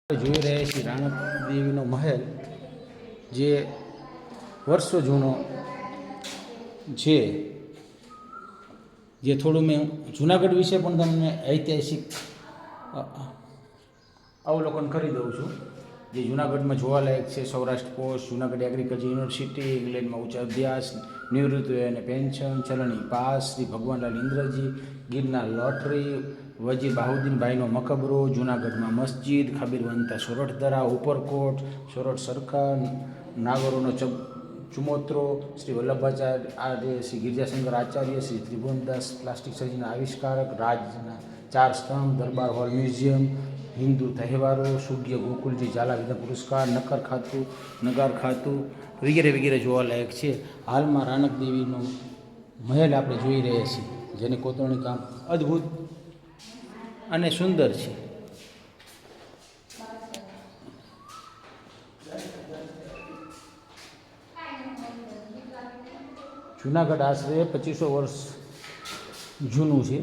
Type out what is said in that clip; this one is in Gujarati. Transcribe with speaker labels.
Speaker 1: જોઈ રહ્યા છીએ રાણક દેવીનો મહેલ, જે વર્ષો જૂનો છે. જે થોડું મેં જૂનાગઢ વિશે પણ તમને ઐતિહાસિક અવલોકન કરી દઉં છું. જે જૂનાગઢમાં જોવાલાયક છે: Saurashtra post, Junagadh agriculture university, ઇંગ્લેન્ડમાં ઉચ્ચ અભ્યાસ, નિવૃત્તિ અને પેન્શન, ચલણી પાસ, શ્રી ભગવાનલાલ ઇન્દ્રજી, ગિરનાર લોટરી, વજીર બાહુદ્દીનભાઈનો મકબરો, જૂનાગઢમાં મસ્જિદ, ખબીરવંતા સોરઠ દરા, ઉપરકોટ, સોરઠ સરકાર, નાગરોનો ચુમોત્રો, શ્રી વલ્લભાચાર્ય, શ્રી ગિરજાશંકર આચાર્ય, શ્રી ત્રિભુવનદાસ પ્લાસ્ટિક સર્જરીના આવિષ્કારક, રાજના 4 સ્તંભ, દરબાર હોલ મ્યુઝિયમ, હિન્દુ તહેવારો, સૂર્ય ગોકુલજી ઝાલા વિદ્યા પુરસ્કાર, નગાર ખાતું વગેરે વગેરે જોવાલાયક છે. હાલમાં રાણક દેવીનો મહેલ આપણે જોઈ રહ્યા છીએ, જેને કોતરણી કામ અદ્ભુત અને સુંદર છે. જૂનાગઢ આશરે 2500 વર્ષ જૂનું છે.